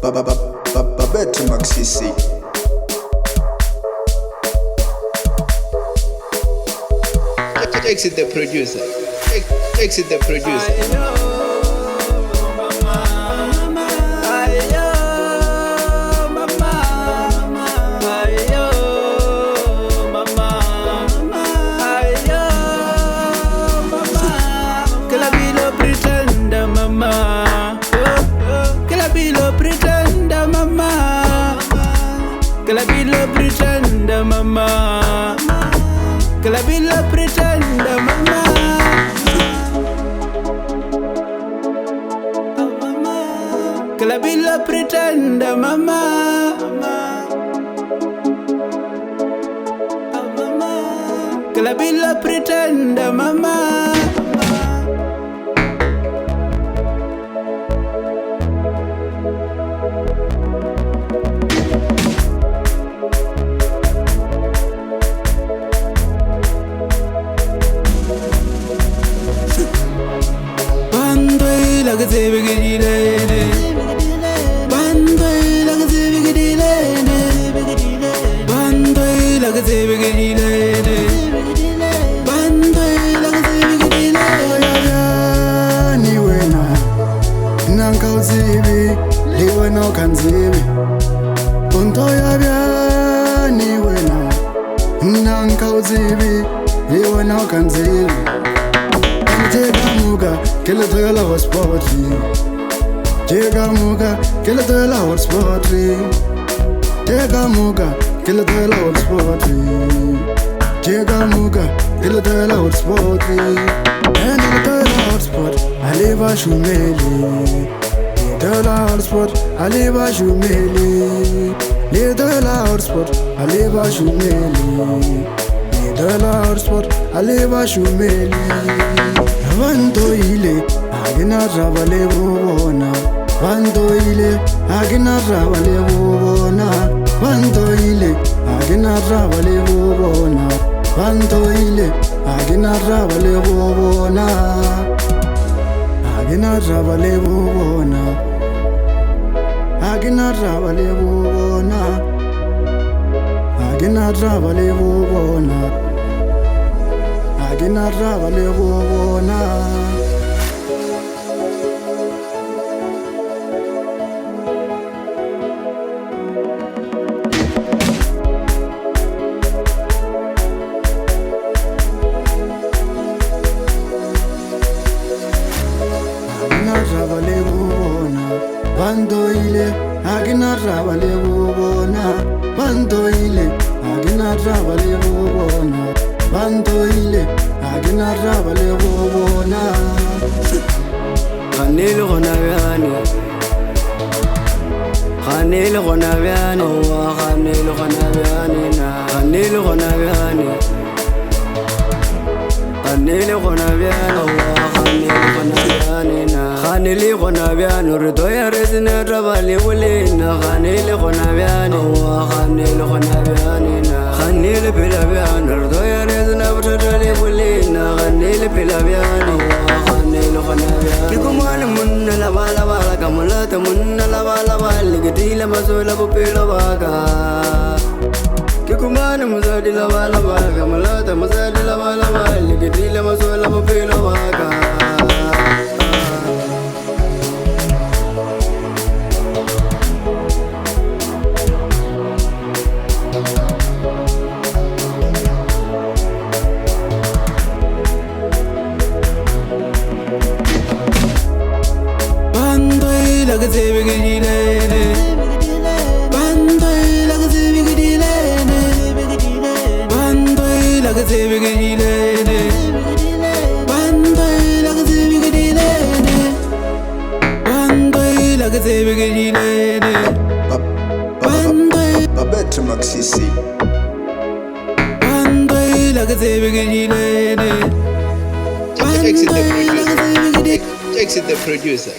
Babette Maxisi. Exit the producer. Exit the producer. Pretender mamá, que la vida pretenda mamá, que la vida pretenda mamá, que la vida pretenda mamá. Like a baby, Banday like a baby, Banday like a baby, Banday like a baby. Ni wena nanka uzibi liwe no kanzibi unto yabya ni wena nanka uzibi liwe no kanzibi. Muga, que le doy la hotspot. Llega muga, que le doy la hotspot. Llega muga, que le doy la hotspot. Llega muga, que le doy la hotspot. And le doy la hotspot, allez va shumeli. Le doy la hotspot, allez va shumeli. Le doy la hotspot, allez va shumeli. Le doy la hotspot, allez va shumeli. Vandoile, agina rabale bona. Vandoile, agina rabale bona. Vandoile, agina rabale bona. Vandoile, agina rabale bona. Agina rabale bona. Agina rabale bona. Agina rabale bona. Agina rabale bona. Agina rabale bona. Bandoile, agina rabale bona. Bandoile, agina rabale bona. Bandoile, agina rabale bona. Khanil gona biani, Khanil gona biani, oh Khanil gona biani na, Khanil gona biani, Khanil gona biani, oh Khanil gona biani na, Khanil gona biani, rudo ya rezina rabale wulina, Khanil gona biani, oh Khanil gona biani na, Khanil bila biani, rudo ya rezina rabale wulina, Khanil bila biani, oh Khanil gona biani. Kikumana munna la bala bala kamulata munna la bala bala ligitila masola pupila baga. Kikumana musadi la bala bala kamulata musadi la bala bala ligitila masola pupila baga. Like a baby, Banday like a baby, Banday like a baby, Banday like a baby, Banday like a baby, Banday Babette Maxisi. Banday like a baby, Exit the producer.